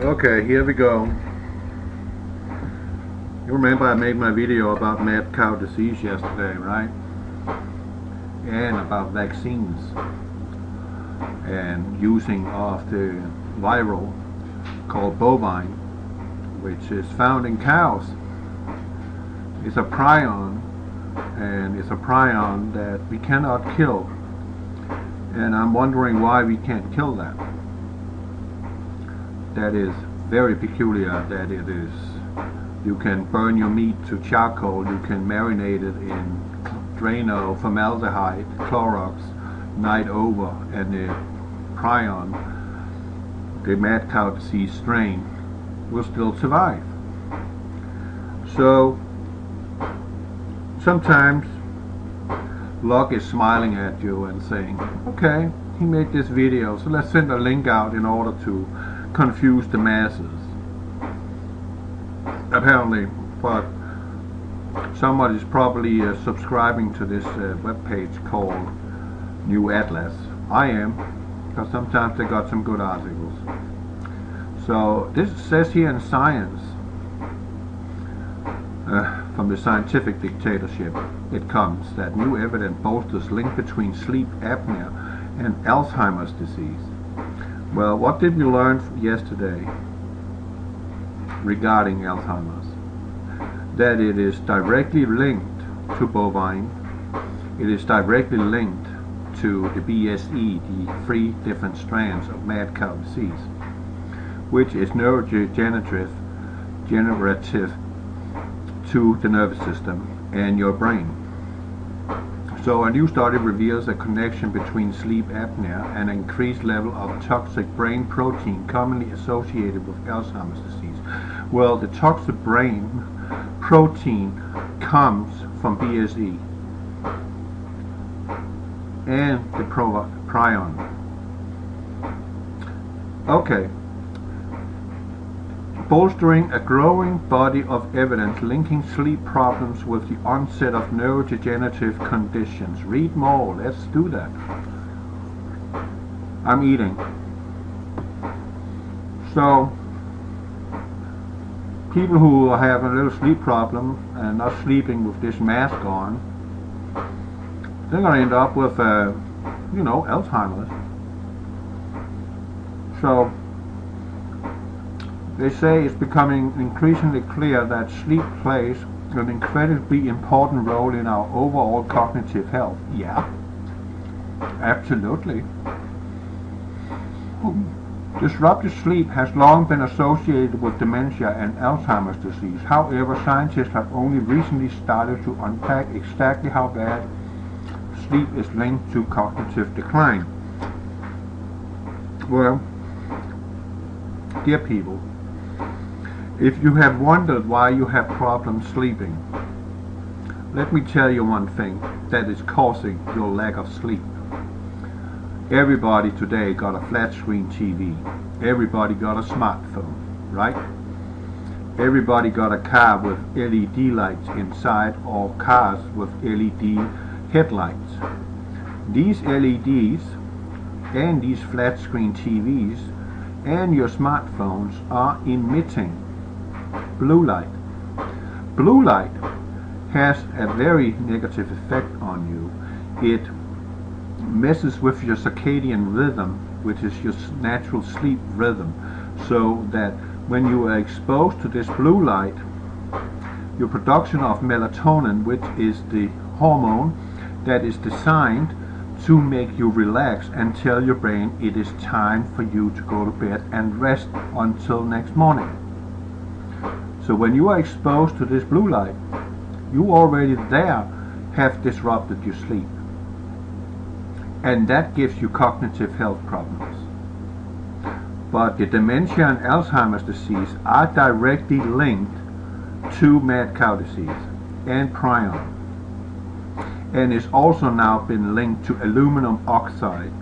Okay, here we go. You remember I made my video about mad cow disease yesterday, right? And about vaccines and using of the viral called bovine, which is found in cows. It's a prion, and it's a prion that we cannot kill. And I'm wondering why we can't kill that. That is very peculiar. That it is, you can burn your meat to charcoal, you can marinate it in Drano, formaldehyde, Clorox, night over, and the prion, the mad cow disease strain, will still survive. So sometimes luck is smiling at you and saying, okay, he made this video, so let's send a link out in order to confuse the masses. Apparently, but somebody's probably subscribing to this webpage called New Atlas. I am, because sometimes they got some good articles. So this says here in Science, from the scientific dictatorship, it comes that new evidence bolsters link between sleep apnea and Alzheimer's disease. Well, what did we learn yesterday regarding Alzheimer's? That it is directly linked to bovine, it is directly linked to the BSE, the 3 different strands of mad cow disease, which is neurodegenerative to the nervous system and your brain. So a new study reveals a connection between sleep apnea and an increased level of toxic brain protein commonly associated with Alzheimer's disease. Well, the toxic brain protein comes from BSE and the prion. Okay. Bolstering a growing body of evidence linking sleep problems with the onset of neurodegenerative conditions. Read more, let's do that. I'm eating. So, people who have a little sleep problem and not sleeping with this mask on, they're going to end up with, Alzheimer's. So, they say it's becoming increasingly clear that sleep plays an incredibly important role in our overall cognitive health. Yeah, absolutely. Disrupted sleep has long been associated with dementia and Alzheimer's disease. However, scientists have only recently started to unpack exactly how bad sleep is linked to cognitive decline. Well, dear people, if you have wondered why you have problems sleeping, let me tell you one thing that is causing your lack of sleep. Everybody today got a flat screen TV. Everybody got a smartphone, right? Everybody got a car with LED lights inside or cars with LED headlights. These LEDs and these flat screen TVs and your smartphones are emitting blue light. Blue light has a very negative effect on you. It messes with your circadian rhythm, which is your natural sleep rhythm, so that when you are exposed to this blue light, your production of melatonin, which is the hormone that is designed to make you relax and tell your brain it is time for you to go to bed and rest until next morning. So when you are exposed to this blue light, you already there have disrupted your sleep. And that gives you cognitive health problems. But the dementia and Alzheimer's disease are directly linked to mad cow disease and prion. And it's also now been linked to aluminum oxide,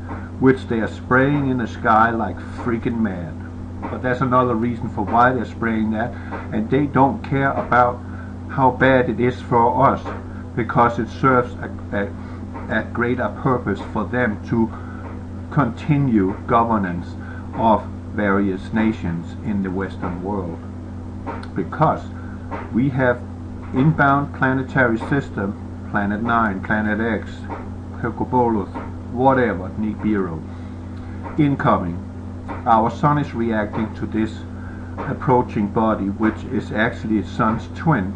which they are spraying in the sky like freaking mad. But that's another reason for why they're spraying that, and they don't care about how bad it is for us, because it serves a greater purpose for them to continue governance of various nations in the Western world, because we have inbound planetary system, Planet 9, PlanetX, whatever, Nibiru, incoming. Our sun is reacting to this approaching body, which is actually its sun's twin,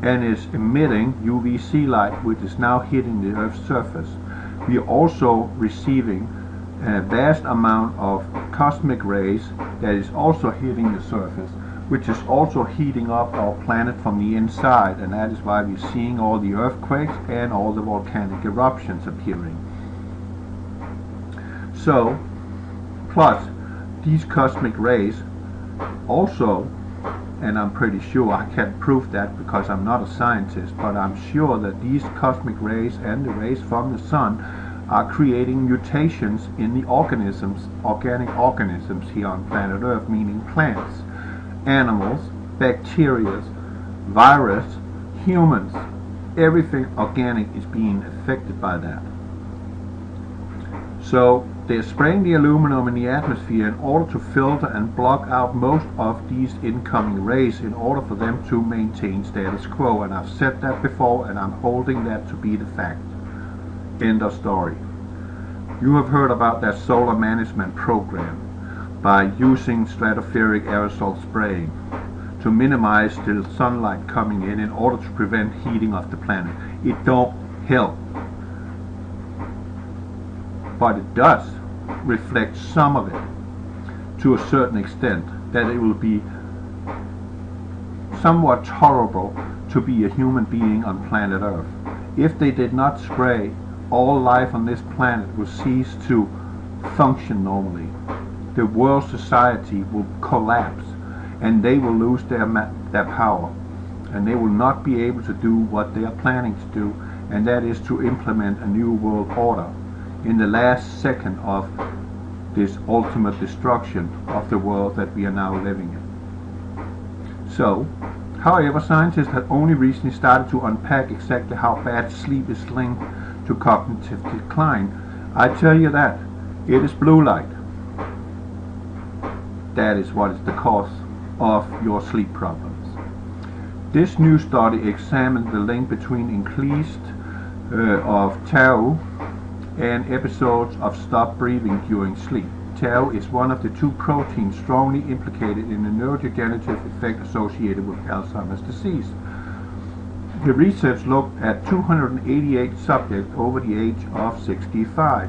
and is emitting UVC light, which is now hitting the Earth's surface. We are also receiving a vast amount of cosmic rays that is also hitting the surface, which is also heating up our planet from the inside, and that is why we're seeing all the earthquakes and all the volcanic eruptions appearing. So, plus these cosmic rays also, and I'm pretty sure, I can't prove that because I'm not a scientist, but I'm sure that these cosmic rays and the rays from the sun are creating mutations in the organisms, organic organisms here on planet Earth, meaning plants, animals, bacteria, virus, humans. Everything organic is being affected by that. So they're spraying the aluminum in the atmosphere in order to filter and block out most of these incoming rays in order for them to maintain status quo. And I've said that before, and I'm holding that to be the fact. End of story. You have heard about that solar management program by using stratospheric aerosol spraying to minimize the sunlight coming in order to prevent heating of the planet. It don't help, but it does reflect some of it to a certain extent, that it will be somewhat tolerable to be a human being on planet Earth. If they did not spray, all life on this planet will cease to function normally. The world society will collapse, and they will lose their power, and they will not be able to do what they are planning to do, and that is to implement a new world order in the last second of this ultimate destruction of the world that we are now living in. So, however, scientists have only recently started to unpack exactly how bad sleep is linked to cognitive decline. I tell you that it is blue light. That is what is the cause of your sleep problems. This new study examined the link between increased of tau and episodes of stop breathing during sleep. Tau is one of the two proteins strongly implicated in the neurodegenerative effect associated with Alzheimer's disease. The research looked at 288 subjects over the age of 65.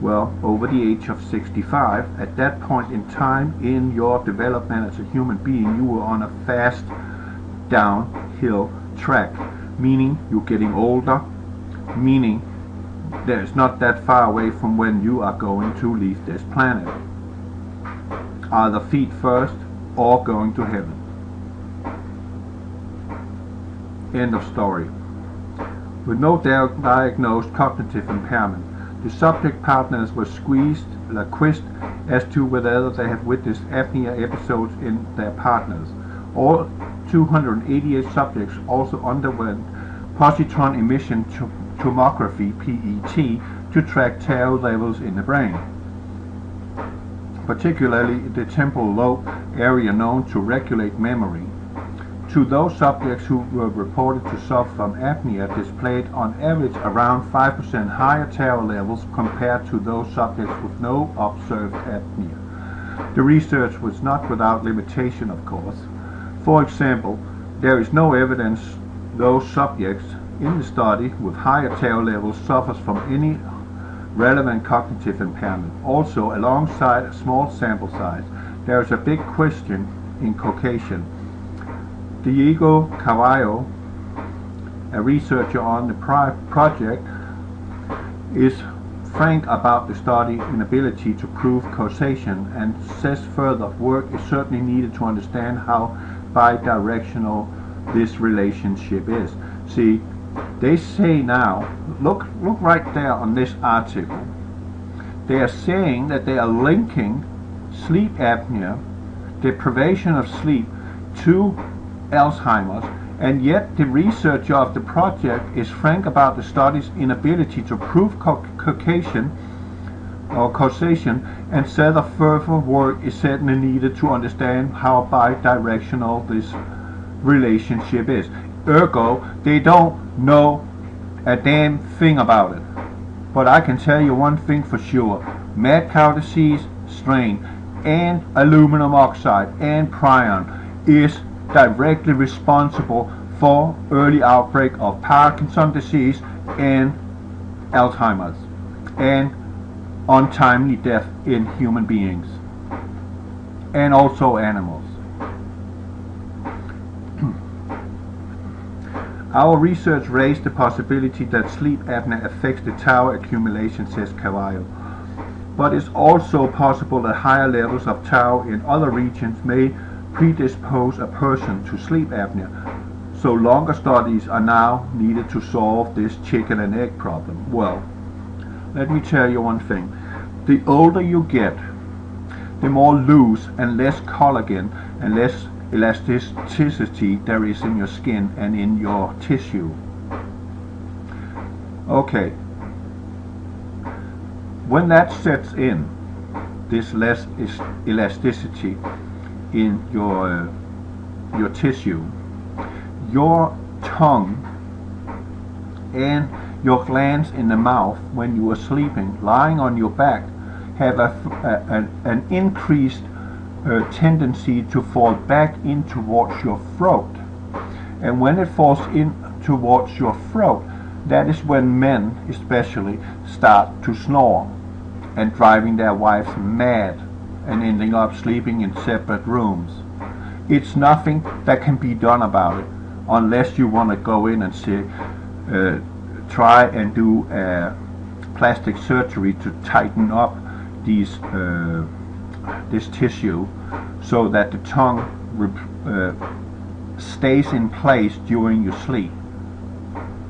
Well, over the age of 65, at that point in time in your development as a human being, you were on a fast downhill track, meaning you're getting older, meaning that it's not that far away from when you are going to leave this planet. Either feet first or going to heaven. End of story. With no diagnosed cognitive impairment, the subject partners were quizzed as to whether they have witnessed apnea episodes in their partners. All 288 subjects also underwent positron emission tomography, PET, to track tau levels in the brain, particularly the temporal lobe area known to regulate memory. To those subjects who were reported to suffer from apnea displayed on average around 5% higher tau levels compared to those subjects with no observed apnea. The research was not without limitation, of course. For example, there is no evidence those subjects in the study with higher tau levels suffers from any relevant cognitive impairment. Also, alongside a small sample size, there is a big question in Caucasian. Diego Carvalho, a researcher on the project, is frank about the study's inability to prove causation and says further work is certainly needed to understand how bidirectional this relationship is. See, they say now, look right there on this article, they are saying that they are linking sleep apnea, deprivation of sleep, to Alzheimer's, and yet the researcher of the project is frank about the study's inability to prove causation or causation, and said a further work is certainly needed to understand how bidirectional this relationship is. Ergo, they don't know a damn thing about it. But I can tell you one thing for sure: mad cow disease strain and aluminum oxide and prion is directly responsible for early outbreak of Parkinson's disease and Alzheimer's and untimely death in human beings and also animals. Our research raised the possibility that sleep apnea affects the tau accumulation, says Cavallo. But it's also possible that higher levels of tau in other regions may predispose a person to sleep apnea. So longer studies are now needed to solve this chicken and egg problem. Well, let me tell you one thing. The older you get, the more loose and less collagen and less elasticity there is in your skin and in your tissue. Okay. When that sets in, this less elasticity in your tissue, your tongue and your glands in the mouth when you are sleeping, lying on your back, have an increased tendency to fall back in towards your throat. And when it falls in towards your throat, that is when men especially start to snore and driving their wives mad and ending up sleeping in separate rooms. It's nothing that can be done about it unless you want to go in and say, try and do plastic surgery to tighten up this tissue so that the tongue stays in place during your sleep.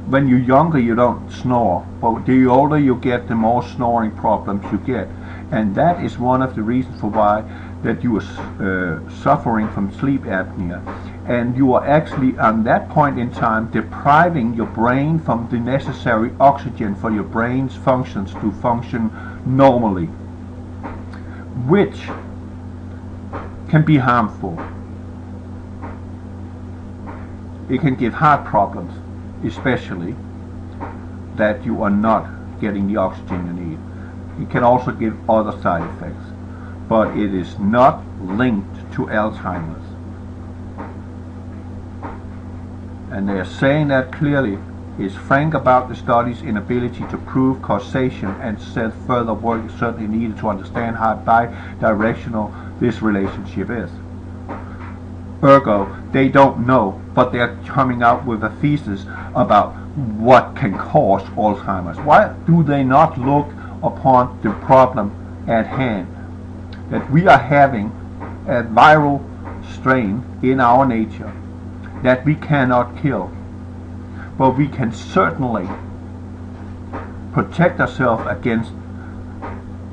When you're younger, you don't snore, but the older you get, the more snoring problems you get, and that is one of the reasons for why that you are suffering from sleep apnea, and you are actually on that point in time depriving your brain from the necessary oxygen for your brain's functions to function normally, which can be harmful. It can give heart problems, especially that you are not getting the oxygen you need. It can also give other side effects, but it is not linked to Alzheimer's. And they are saying that clearly, is frank about the study's inability to prove causation, and said further work is certainly needed to understand how bidirectional this relationship is. Ergo, they don't know, but they're coming out with a thesis about what can cause Alzheimer's. Why do they not look upon the problem at hand? That we are having a viral strain in our nature that we cannot kill, but we can certainly protect ourselves against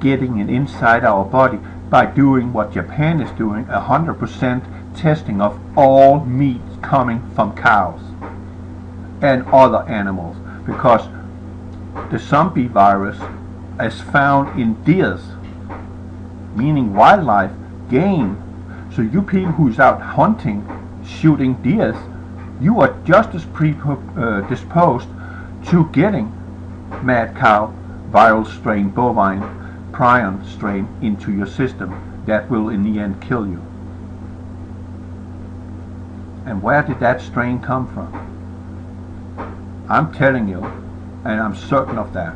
getting it inside our body by doing what Japan is doing, 100% testing of all meat coming from cows and other animals, because the zombie virus is found in deers, meaning wildlife, game. So you people who's out hunting, shooting deers, you are just as predisposed to getting mad cow, viral strain, bovine, prion strain into your system that will in the end kill you. And where did that strain come from? I'm telling you, and I'm certain of that,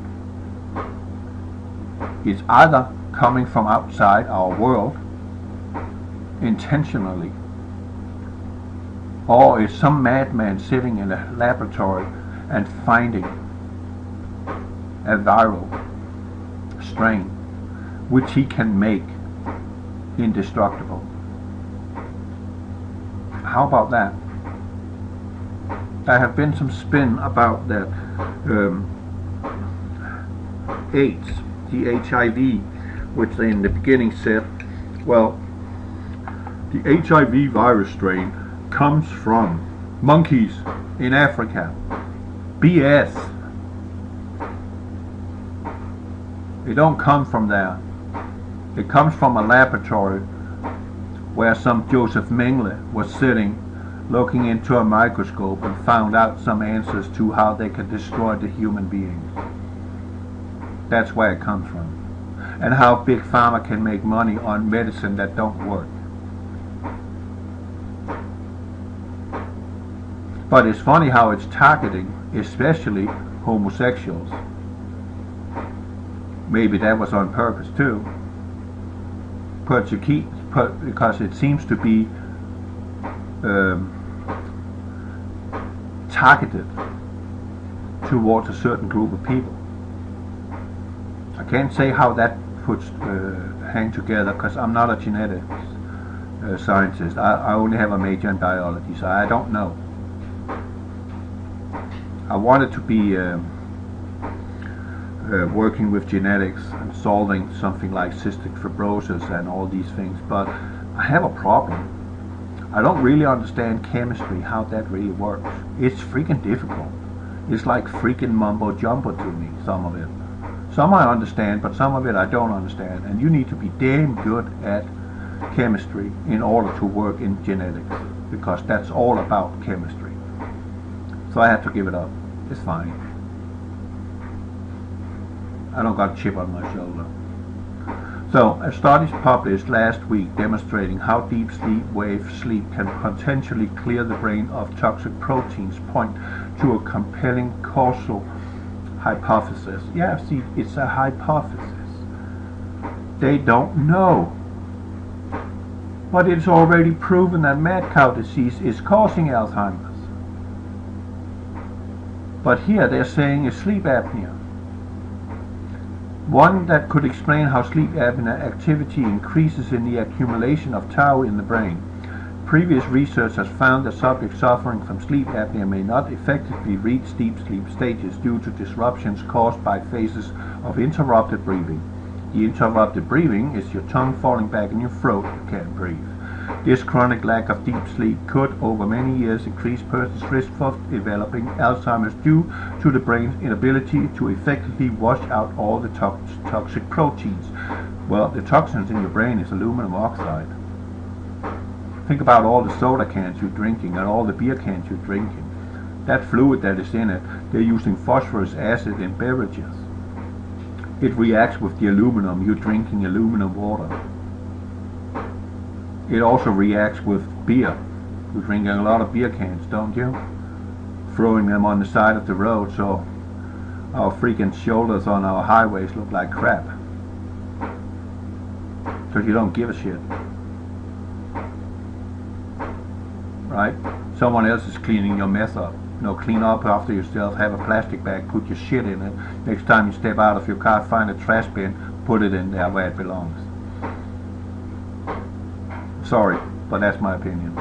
it's either coming from outside our world intentionally, or is some madman sitting in a laboratory and finding a viral strain which he can make indestructible. How about that? There have been some spin about that AIDS, the HIV, which they in the beginning said, well, the HIV virus strain comes from monkeys in Africa. BS. It don't come from there. It comes from a laboratory where some Joseph Mengele was sitting looking into a microscope and found out some answers to how they can destroy the human beings. That's where it comes from. And how Big Pharma can make money on medicine that don't work. But it's funny how it's targeting especially homosexuals. Maybe that was on purpose too. Because it seems to be targeted towards a certain group of people. I can't say how that puts hang together because I'm not a genetics scientist. I only have a major in biology, so I don't know. I wanted to be working with genetics and solving something like cystic fibrosis and all these things, but I have a problem. I don't really understand chemistry, how that really works. It's freaking difficult. It's like freaking mumbo jumbo to me, some of it. Some I understand, but some of it I don't understand. And you need to be damn good at chemistry in order to work in genetics, because that's all about chemistry. So I have to give it up. It's fine. I don't got a chip on my shoulder. So, a study published last week demonstrating how deep wave sleep can potentially clear the brain of toxic proteins point to a compelling causal hypothesis. Yeah, see, it's a hypothesis. They don't know. But it's already proven that mad cow disease is causing Alzheimer's. But here they're saying it's sleep apnea. One that could explain how sleep apnea activity increases in the accumulation of tau in the brain. Previous research has found that subjects suffering from sleep apnea may not effectively reach deep sleep stages due to disruptions caused by phases of interrupted breathing. The interrupted breathing is your tongue falling back in your throat, you can't breathe. This chronic lack of deep sleep could, over many years, increase persons' risk of developing Alzheimer's due to the brain's inability to effectively wash out all the toxic proteins. Well, the toxins in your brain is aluminum oxide. Think about all the soda cans you're drinking and all the beer cans you're drinking. That fluid that is in it, they're using phosphorus acid in beverages. It reacts with the aluminum. You're drinking aluminum water. It also reacts with beer. You're drinking a lot of beer cans, don't you? Throwing them on the side of the road so our freaking shoulders on our highways look like crap. Because you don't give a shit. Right? Someone else is cleaning your mess up. You know, clean up after yourself, have a plastic bag, put your shit in it. Next time you step out of your car, find a trash bin, put it in there where it belongs. Sorry, but that's my opinion.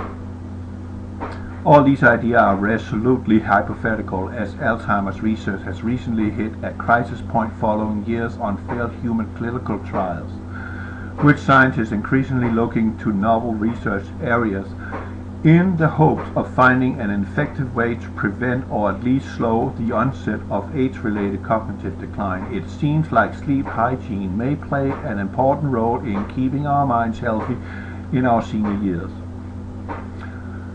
All these ideas are resolutely hypothetical, as Alzheimer's research has recently hit a crisis point following years on failed human clinical trials, with scientists increasingly looking to novel research areas in the hopes of finding an effective way to prevent or at least slow the onset of age-related cognitive decline. It seems like sleep hygiene may play an important role in keeping our minds healthy in our senior years.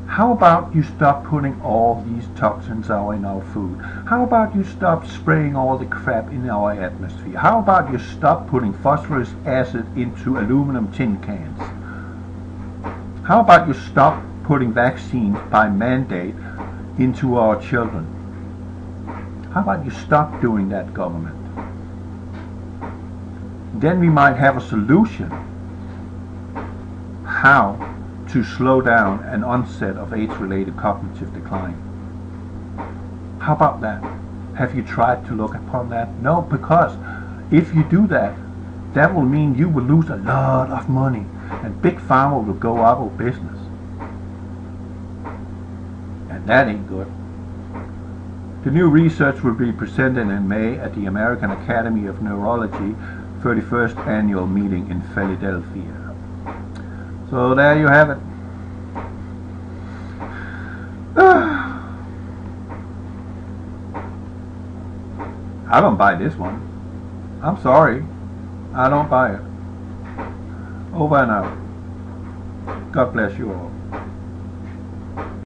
How about you stop putting all these toxins out in our food? How about you stop spraying all the crap in our atmosphere? How about you stop putting phosphorus acid into aluminum tin cans? How about you stop putting vaccines by mandate into our children? How about you stop doing that, government? Then we might have a solution how to slow down an onset of age-related cognitive decline. How about that? Have you tried to look upon that? No, because if you do that, that will mean you will lose a lot of money and Big Pharma will go out of business. And that ain't good. The new research will be presented in May at the American Academy of Neurology 31st Annual Meeting in Philadelphia. So there you have it. I don't buy this one. I'm sorry. I don't buy it. Over and out. God bless you all.